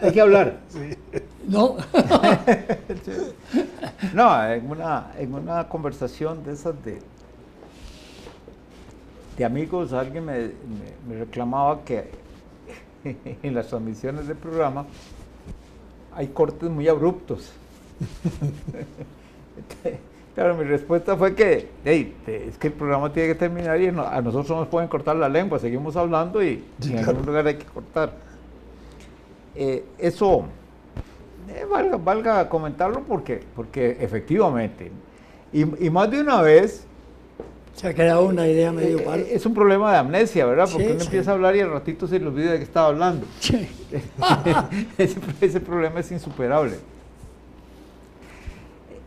Hay que hablar. Sí. No. No, en una conversación de esas de amigos, alguien me reclamaba que en las transmisiones del programa hay cortes muy abruptos. Claro, mi respuesta fue que hey, es que el programa tiene que terminar y a nosotros nos pueden cortar la lengua, seguimos hablando y en algún lugar hay que cortar. Eso, valga comentarlo porque efectivamente, y más de una vez, Se ha creado una idea medio mal. es un problema de amnesia, ¿verdad? Porque Sí, uno sí. empieza a hablar y al ratito se le olvida de qué estaba hablando. Sí. Ese problema es insuperable.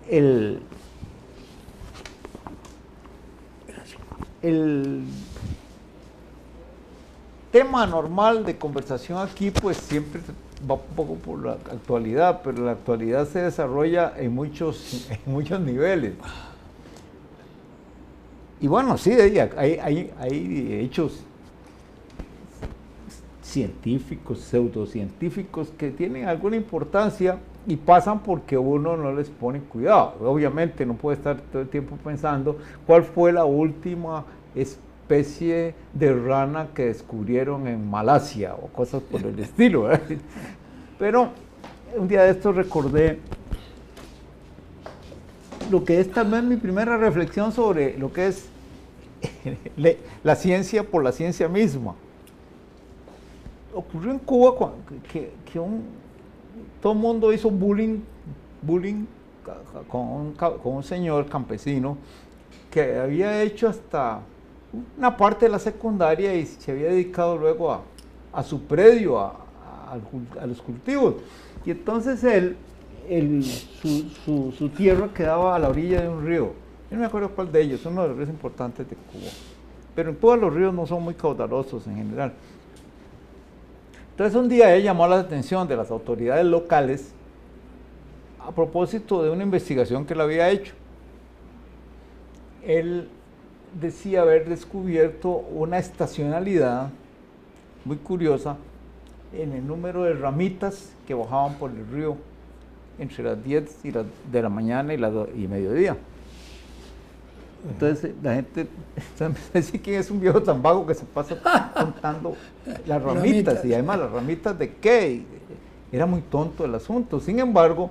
El tema normal de conversación aquí pues siempre va un poco por la actualidad, pero la actualidad se desarrolla en muchos niveles. Y bueno, sí, hay hechos científicos, pseudocientíficos que tienen alguna importancia y pasan porque uno no les pone cuidado. Obviamente no puede estar todo el tiempo pensando cuál fue la última especie de rana que descubrieron en Malasia o cosas por el estilo, ¿verdad? Pero un día de esto recordé lo que es tal vez mi primera reflexión sobre lo que es la ciencia por la ciencia misma. Ocurrió en Cuba que todo el mundo hizo bullying con un señor campesino que había hecho hasta una parte de la secundaria y se había dedicado luego a su predio, a los cultivos. Y entonces su tierra quedaba a la orilla de un río. Yo no me acuerdo cuál de ellos, uno de los ríos importantes de Cuba. Pero en Cuba los ríos no son muy caudalosos en general. Entonces un día él llamó la atención de las autoridades locales a propósito de una investigación que él había hecho. Él decía haber descubierto una estacionalidad muy curiosa en el número de ramitas que bajaban por el río entre las 10 de la mañana y mediodía. Entonces la gente dice quién es un viejo tan vago que se pasa contando las ramitas y además las ramitas de qué. Era muy tonto el asunto. Sin embargo,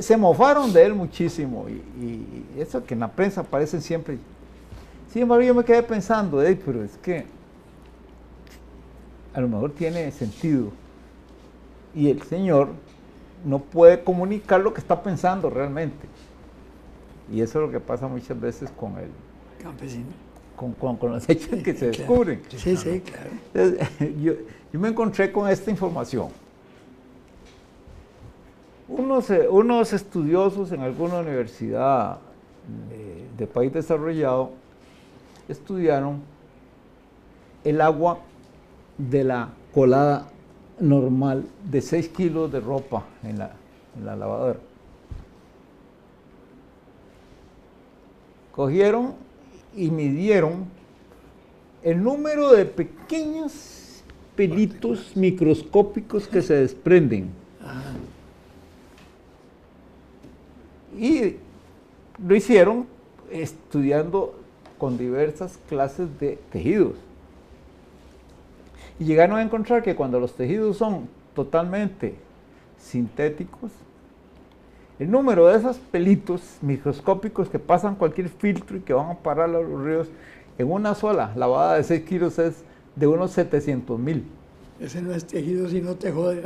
se mofaron de él muchísimo y eso que en la prensa aparecen siempre. Sin embargo, yo me quedé pensando, pero es que a lo mejor tiene sentido y el señor no puede comunicar lo que está pensando realmente. Y eso es lo que pasa muchas veces con el Campesino. Con los hechos que se descubren. Sí, sí, claro. Entonces, yo me encontré con esta información. Unos estudiosos en alguna universidad de país desarrollado estudiaron el agua de la colada normal de 6 kilos de ropa en la lavadora. Cogieron y midieron el número de pequeños pelitos microscópicos que se desprenden. Y lo hicieron estudiando con diversas clases de tejidos. Y llegaron a encontrar que cuando los tejidos son totalmente sintéticos, el número de esos pelitos microscópicos que pasan cualquier filtro y que van a parar a los ríos en una sola lavada de 6 kilos es de unos 700,000. Ese no es tejido si no te jode.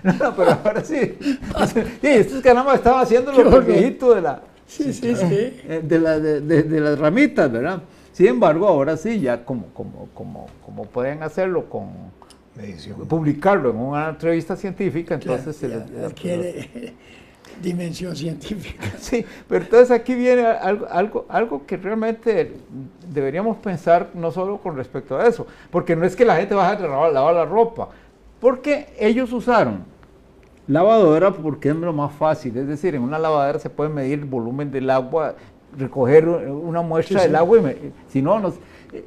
No, pero ahora sí. Sí, estos caramba estaban haciendo lo viejito de la... Sí. De las ramitas, ¿verdad? Sin embargo, ahora sí, ya como pueden hacerlo con medición, publicarlo en una revista científica, entonces claro, se les adquiere dimensión científica. Sí, pero entonces aquí viene algo que realmente deberíamos pensar no solo con respecto a eso, porque no es que la gente vaya a lavar la ropa, porque ellos usaron lavadora porque es lo más fácil, es decir, en una lavadora se puede medir el volumen del agua, recoger una muestra del agua, si no,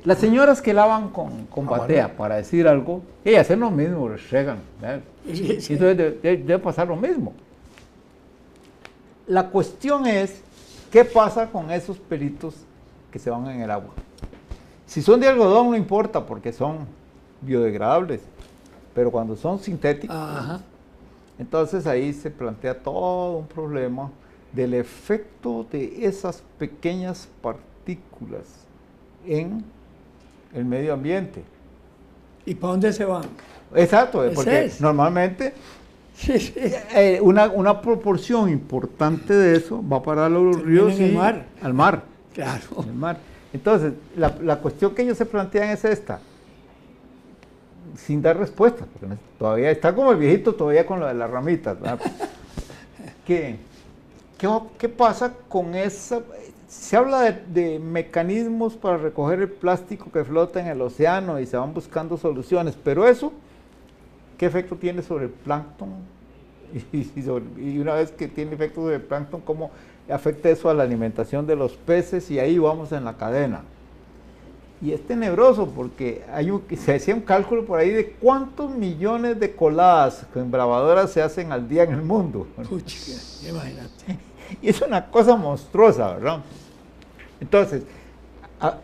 Las señoras que lavan con batea, para decir algo, ellas hacen lo mismo, regan. Sí, sí. Entonces debe pasar lo mismo. La cuestión es, ¿qué pasa con esos pelitos que se van en el agua? Si son de algodón no importa porque son biodegradables, pero cuando son sintéticos, Ajá. entonces ahí se plantea todo un problema del efecto de esas pequeñas partículas en el medio ambiente. ¿Y para dónde se van? Exacto, Ese porque es. normalmente Sí, sí. una proporción importante de eso va para los Termina ríos en el y mar. al mar. Claro. En el mar. Entonces, la cuestión que ellos se plantean es esta, sin dar respuesta, porque todavía está como el viejito todavía con lo de las ramitas, ¿verdad? ¿Qué pasa con esa? Se habla de mecanismos para recoger el plástico que flota en el océano y se van buscando soluciones, pero eso, ¿qué efecto tiene sobre el plancton? Y una vez que tiene efecto sobre el plancton, ¿cómo afecta eso a la alimentación de los peces? Y ahí vamos en la cadena. Y es tenebroso porque se hacía un cálculo por ahí de cuántos millones de coladas con bravadoras se hacen al día en el mundo. Puchica, imagínate. Y es una cosa monstruosa, ¿verdad? Entonces,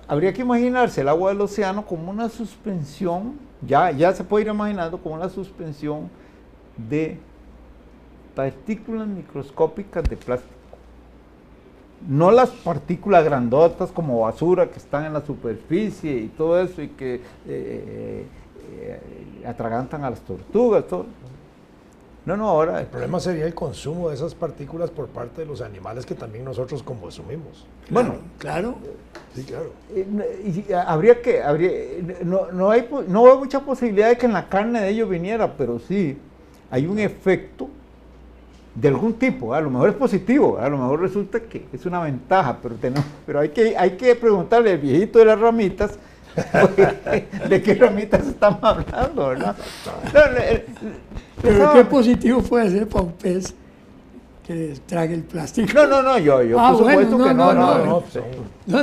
habría que imaginarse el agua del océano como una suspensión, ya se puede ir imaginando como una suspensión de partículas microscópicas de plástico. No las partículas grandotas como basura que están en la superficie y todo eso y que atragantan a las tortugas, todo. No, ahora... El problema sería el consumo de esas partículas por parte de los animales que también nosotros consumimos. Bueno, Claro. Sí, claro. no hay mucha posibilidad de que en la carne de ellos viniera, pero sí hay un efecto de algún tipo, a lo mejor es positivo, a lo mejor resulta que es una ventaja, pero hay que preguntarle al viejito de las ramitas de qué ramitas estamos hablando, ¿verdad? Pero qué positivo puede ser para un pez que trague el plástico. No, yo por supuesto que no.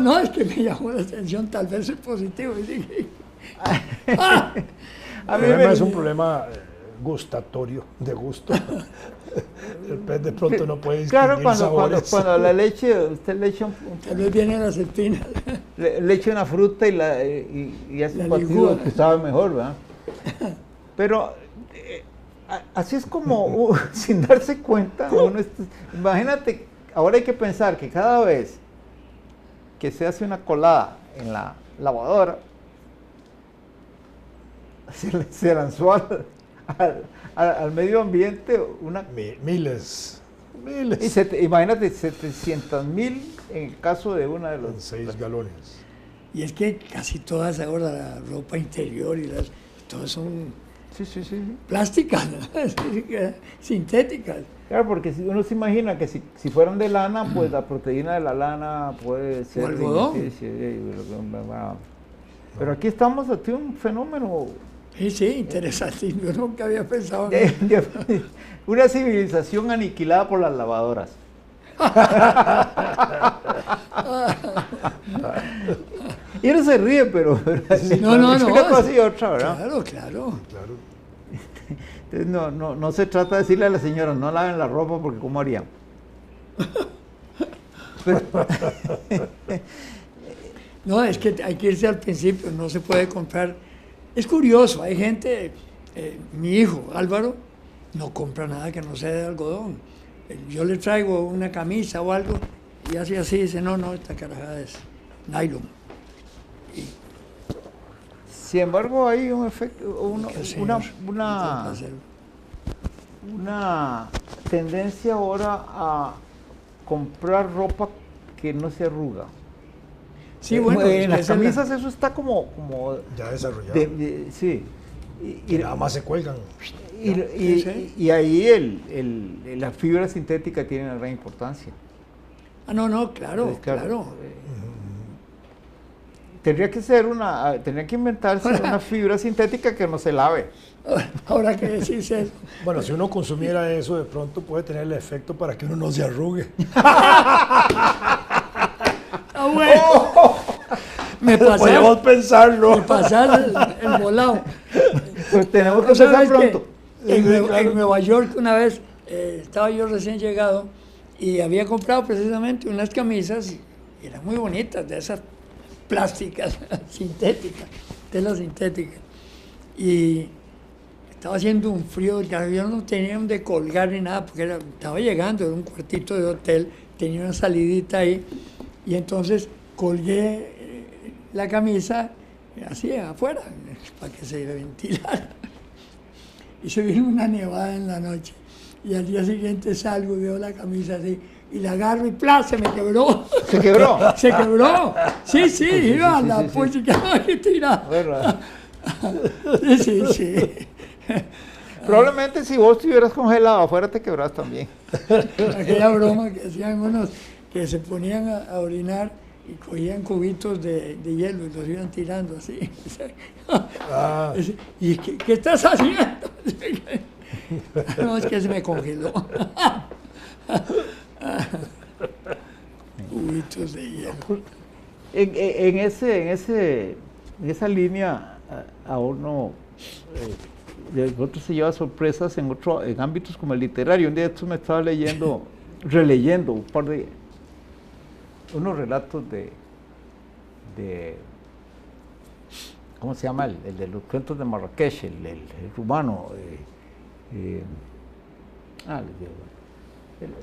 No, es que me llamó la atención, tal vez es positivo. Y dije, El problema es un problema gustatorio, de gusto. El pez de pronto no puede distinguir Claro, sabores. cuando la leche, usted le echa tal vez vienen las espinas. le echa una fruta y hace La un batido licúa. que sabe mejor, ¿verdad? Pero así es como, sin darse cuenta, imagínate, ahora hay que pensar que cada vez que se hace una colada en la lavadora, se lanzó al medio ambiente una... Miles. Imagínate, 700,000 en el caso de una de En los... 6 galones. Y es que casi todas ahora, la ropa interior y todas son Sí. plásticas, ¿no? Sintéticas. Claro, porque si uno se imagina que si fueran de lana, pues la proteína de la lana puede ser... algodón. Pero aquí estamos ante un fenómeno... Sí, interesante. Yo nunca había pensado en eso. Una civilización aniquilada por las lavadoras. Y uno se ríe, pero No. es una cosa y otra, ¿verdad? Claro. Entonces no se trata de decirle a la señora, no laven la ropa porque ¿cómo harían? No, es que hay que irse al principio, no se puede comprar. Es curioso, hay gente, mi hijo Álvaro no compra nada que no sea de algodón. Yo le traigo una camisa o algo y hace así, dice, no, esta carajada es nylon. Sin embargo, hay un efecto, una tendencia ahora a comprar ropa que no se arruga. Sí, bueno, en las camisas eso está como Ya desarrollado. sí. Y nada más se cuelgan. Y ahí la fibra sintética tiene una gran importancia. No, claro. Entonces, tendría que inventarse una fibra sintética que no se lave. Ahora que decís eso. Bueno, si uno consumiera eso, de pronto puede tener el efecto para que uno no se arrugue. Bueno. me Podríamos pensarlo. me pasar el volado. Pues tenemos que ¿Tú sabes empezar que pronto. en Nueva York una vez estaba yo recién llegado y había comprado precisamente unas camisas, y eran muy bonitas, de esas plásticas, sintéticas, tela sintética. Y estaba haciendo un frío, claro, yo no tenía donde colgar ni nada, porque estaba llegando, era un cuartito de hotel, tenía una salidita ahí, y entonces colgué la camisa así afuera, para que se ventilara. Y se vino una nevada en la noche, y al día siguiente salgo y veo la camisa así, y la agarro y ¡plá! Se me quebró. ¿Se quebró? Se quebró. Sí, sí, iba a sí, la sí, sí. puerta que tiraba. Bueno, Sí, sí. probablemente si vos estuvieras congelado afuera te quebras también. Aquella broma que hacían unos que se ponían a orinar y cogían cubitos de hielo y los iban tirando así. Ah, ¿Y qué estás haciendo? No, es que se me congeló. Cubitos de hielo. En esa línea a uno de otro se lleva sorpresas en ámbitos como el literario. Un día de estos me estaba releyendo un par de unos relatos de ¿cómo se llama? El de los cuentos de Marrakech, el rumano.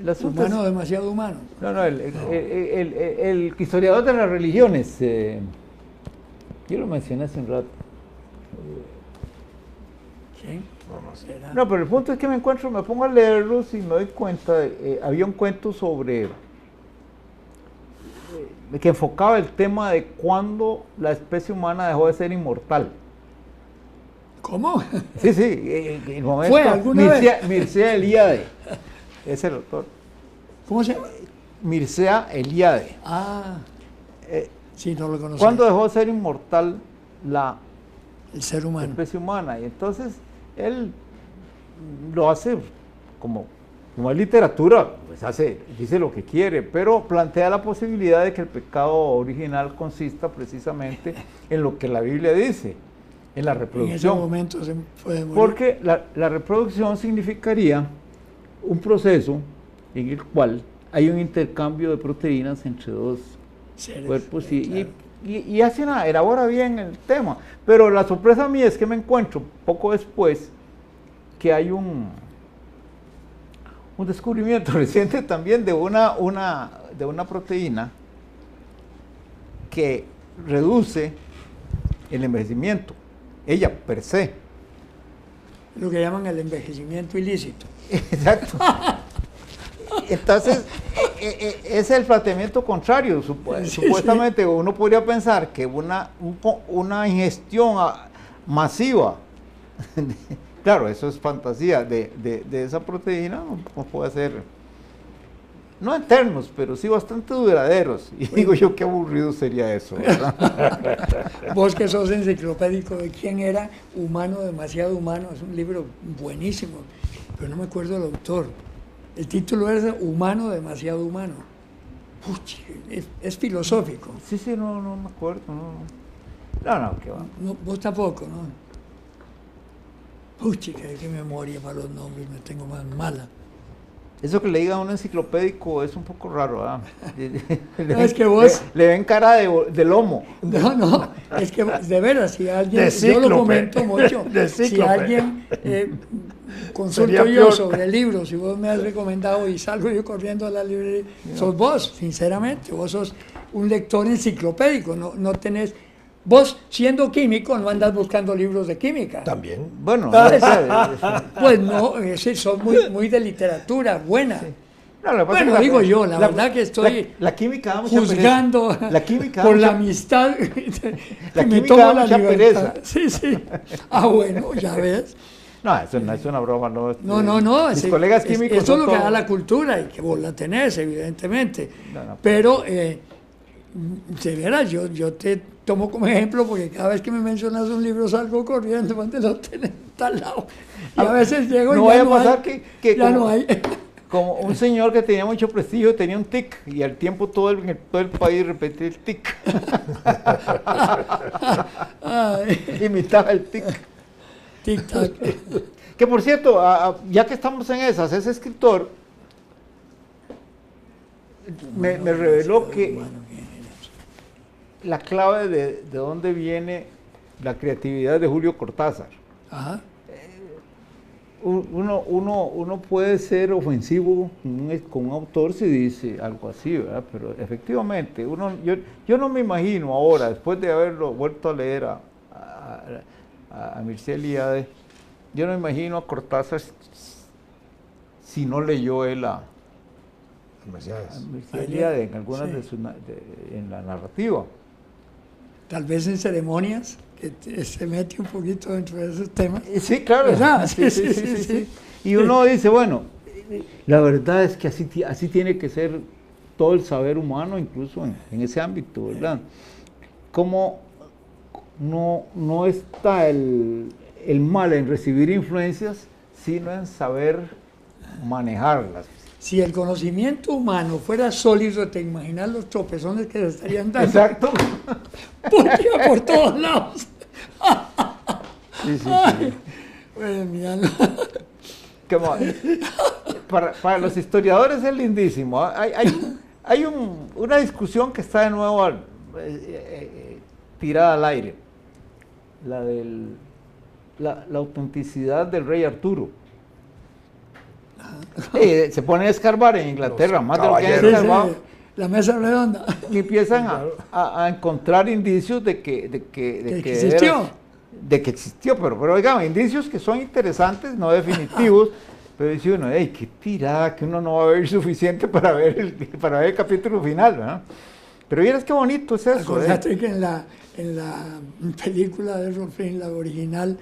El asunto Humano, demasiado humano. no, el historiador de las religiones, yo lo mencioné hace un rato. ¿Quién? ¿Será? No, pero el punto es que me pongo a leerlos y me doy cuenta, había un cuento sobre, que enfocaba el tema de cuándo la especie humana dejó de ser inmortal. ¿Cómo? Sí, el momento. ¿Fue alguna vez? Mircea Eliade, es el autor. ¿Cómo se llama? Mircea Eliade. Ah, sí, no lo conozco. ¿Cuándo dejó de ser inmortal la El ser humano. especie humana? Y entonces él lo hace como es literatura, pues dice lo que quiere, pero plantea la posibilidad de que el pecado original consista precisamente en lo que la Biblia dice, en la En ese reproducción. momento se puede morir. Porque la reproducción significaría un proceso en el cual hay un intercambio de proteínas entre dos Seres, cuerpos claro. y elabora bien el tema. Pero la sorpresa mía es que me encuentro poco después que hay un descubrimiento reciente también de una proteína que reduce el envejecimiento, ella per se. Lo que llaman el envejecimiento ilícito. Exacto. Entonces, es el planteamiento contrario. Supuestamente uno podría pensar que una ingestión masiva, claro, eso es fantasía, de esa proteína, no puede ser, no eternos, pero sí bastante duraderos. Y digo yo, qué aburrido sería eso, ¿verdad? Vos que sos enciclopédico de quién era Humano, demasiado humano, es un libro buenísimo, pero no me acuerdo el autor. El título es Humano, demasiado humano. Puch, es filosófico. Sí, no me acuerdo, no, qué va. No, vos tampoco, ¿no? Puch, qué memoria para los nombres, me tengo más mala. Eso que le diga a un enciclopédico es un poco raro, ¿verdad? No, es que vos... Le ven cara de lomo. No, es que de veras, si alguien, De yo lo cíclope. comento mucho, De si cíclope. alguien consulto Sería yo peor. sobre libros, si vos me has recomendado y salgo yo corriendo a la librería, sos vos, sinceramente, vos sos un lector enciclopédico, no tenés, vos siendo químico no andas buscando libros de química. también. Bueno, Pues no, sos muy de literatura buena. no, lo que pasa Bueno, es que digo yo, la verdad que estoy la química da mucha juzgando pereza. La química da por la mucha- amistad La que me química tomo da la mucha libertad. pereza. Sí. Ah, bueno, ya ves. No, eso no es una broma, no. No. Mis colegas químicos eso es son lo que da todos- la cultura y que vos la tenés, evidentemente. No. Pero, de veras, yo te tomo como ejemplo porque cada vez que me mencionas un libro salgo corriendo, donde lo tenés tal lado. Y a veces llego no y vaya ya a no pasar hay. que Ya como- no hay. como un señor que tenía mucho prestigio, tenía un tic, y al tiempo todo el país repetía el tic. Imitaba el tic. Tic-tac. Que por cierto, ya que estamos en esas, ese escritor me reveló que la clave de dónde viene la creatividad de Julio Cortázar. Ajá. Uno puede ser ofensivo con un autor si dice algo así, ¿verdad? Pero efectivamente, yo no me imagino ahora, después de haberlo vuelto a leer a Mircea Eliade, yo no me imagino a Cortázar si no leyó él a Mircea Eliade en algunas en la narrativa. Tal vez en ceremonias, que se mete un poquito dentro de esos temas. Sí, claro. ¿Verdad? Sí. Y uno dice, bueno, la verdad es que así tiene que ser todo el saber humano, incluso en ese ámbito, ¿verdad? Como no está el mal en recibir influencias, sino en saber manejarlas. Si el conocimiento humano fuera sólido, te imaginas los tropezones que se estarían dando. Exacto. Por todos lados. Sí. Bueno, mira, para los historiadores es lindísimo. Hay una discusión que está de nuevo tirada al aire. La de la autenticidad del rey Arturo. Se pone a escarbar en Inglaterra, más de lo que han escarbado. La mesa redonda. Y empiezan a encontrar indicios de que existió. De que existió, pero digamos, indicios que son interesantes, no definitivos, pero dice uno, qué tirada, que uno no va a ver suficiente para ver el capítulo final, ¿verdad? Pero vieras qué bonito es eso. Acordate que en la película de Rolfín, la original,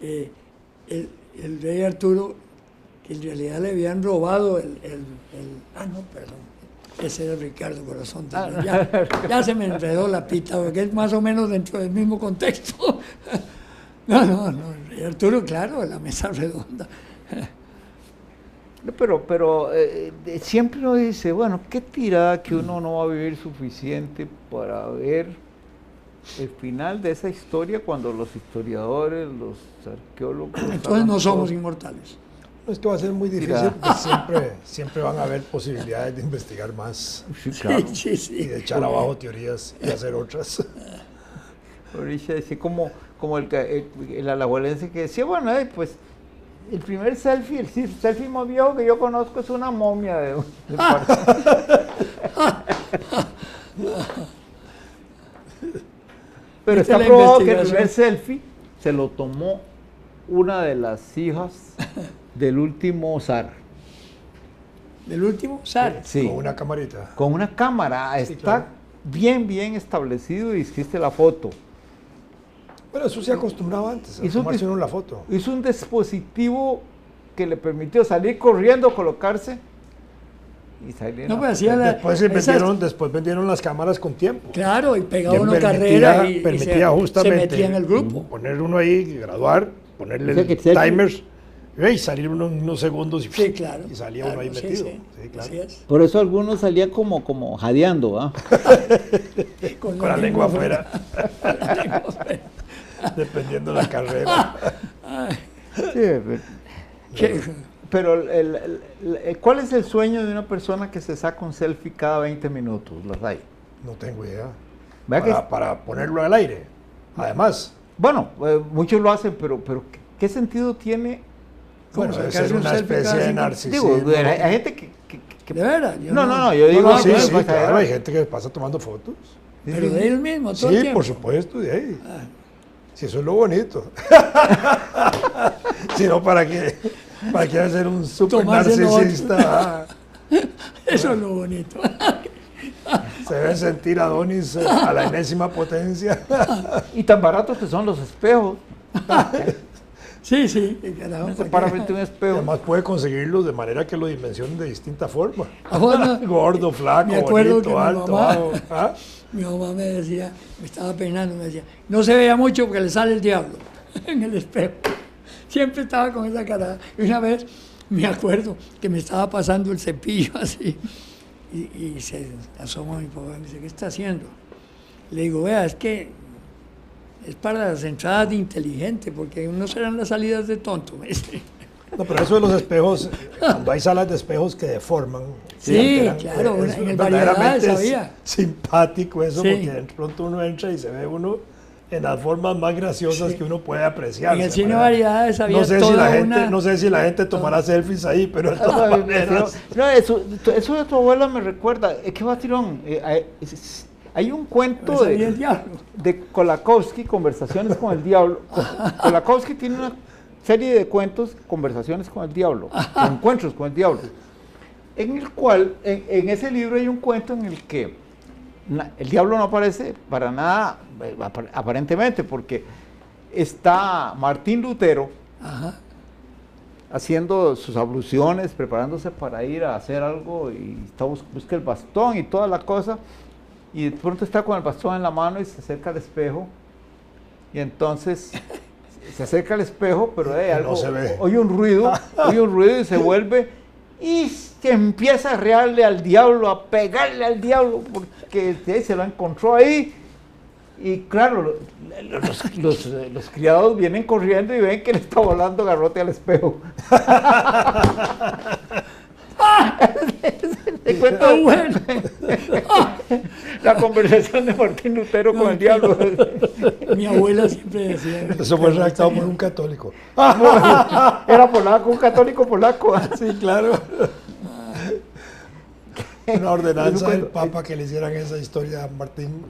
el rey Arturo, que en realidad le habían robado perdón. Ese era Ricardo Corazón. Ya se me enredó la pita, porque es más o menos dentro del mismo contexto. No, el rey Arturo, claro, la mesa redonda. Pero siempre uno dice, bueno, qué tirada que uno no va a vivir suficiente para ver el final de esa historia cuando los historiadores, los arqueólogos... Entonces no somos inmortales. Esto va a ser muy difícil porque siempre van a haber posibilidades de investigar más. Sí, claro. Sí. Y de echar abajo teorías y hacer otras. Ahorita decía como el alajuelense que decía, bueno, pues el primer selfie, el selfie más viejo que yo conozco es una momia de Pero está probado que el primer selfie se lo tomó una de las hijas del último zar. ¿Del último zar? Sí. Con una camarita. Con una cámara. Sí, está claro. bien establecido y existe la foto. Pero eso se acostumbraba antes, a tomarse uno la foto. Hizo un dispositivo que le permitió salir corriendo, colocarse y salir. No, pues hacía después vendieron las cámaras con tiempo. Claro, y pegaba una carrera y permitía justamente se metía en el grupo. Poner uno ahí, graduar, ponerle timers y salir unos segundos y salía uno ahí metido. Sí, claro. Por eso algunos salían como jadeando, ¿ah? Con la lengua afuera. Dependiendo de la carrera. Pero ¿cuál es el sueño de una persona que se saca un selfie cada 20 minutos? ¿Los hay? No tengo idea. Para ponerlo al aire. Además. Bueno, muchos lo hacen, pero ¿qué sentido tiene? Bueno, debe ser una especie de narcisismo. Digo, hay gente que ¿De verdad? No, yo digo... Sí, claro, hay gente que pasa tomando fotos. Pero de él mismo, todo el tiempo. Sí, por supuesto, de ahí. Si eso es lo bonito. Si no, ¿para qué ser un super narcisista? Eso es lo bonito. Se debe sentir Adonis a la enésima potencia. Y tan baratos que son los espejos. Sí, carajo. Para frente a un espejo. Además puede conseguirlos de manera que lo dimensionen de distinta forma. Bueno, gordo, flaco, bonito, alto, bajo. Mi mamá me decía, me estaba peinando, me decía, no se veía mucho porque le sale el diablo en el espejo. Siempre estaba con esa cara. Y una vez me acuerdo que me estaba pasando el cepillo así, y se asoma mi papá y me dice, ¿qué está haciendo? Le digo, vea, es que es para las entradas de inteligente, porque no serán las salidas de tonto, me dice. No, pero eso de los espejos, cuando hay salas de espejos que deforman. Sí, claro, en el Variedades había. Simpático eso, porque de pronto uno entra y se ve uno en las formas más graciosas que uno puede apreciar. En el cine Variedades había no sé si la gente tomará selfies ahí, pero de todas maneras. No, eso de tu abuela me recuerda, qué vacilón. Hay un cuento de Kolakowski, Conversaciones con el Diablo. Kolakowski tiene una serie de cuentos, Conversaciones con el Diablo, Encuentros con el Diablo, en el cual, en ese libro hay un cuento en el que el diablo no aparece para nada, aparentemente, porque está Martín Lutero haciendo sus abluciones, preparándose para ir a hacer algo, y busca el bastón y toda la cosa, y de pronto está con el bastón en la mano y se acerca al espejo, y entonces se acerca al espejo, pero algo, no se ve. oye un ruido y se vuelve y se empieza a rearle al diablo, a pegarle al diablo, porque se lo encontró ahí. Y claro, los criados vienen corriendo y ven que le está volando garrote al espejo. Te cuento bueno. La conversación de Martín Lutero con el diablo. Mi abuela siempre decía. Eso fue redactado por un católico. Era polaco, un católico polaco. Sí, claro. Una ordenanza del Papa que le hicieran esa historia a Martín.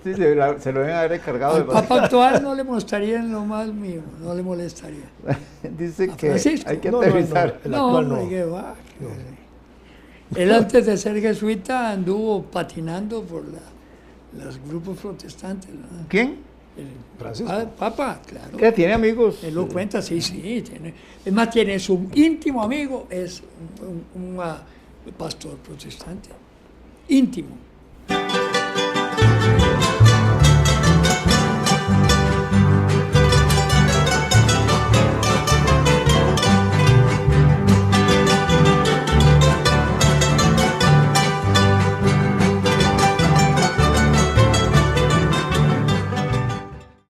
Sí, se lo deben haber encargado. Al Papa actual no le mostraría en lo más mío, no le molestaría. Dice que Francisco. hay que aterrizar. Él antes de ser jesuita anduvo patinando por los grupos protestantes, ¿no? ¿Quién? Francisco. Papa, claro. ¿Qué tiene amigos? Él lo cuenta, sí, tiene. Es más, tiene su íntimo amigo, es un pastor protestante. Íntimo.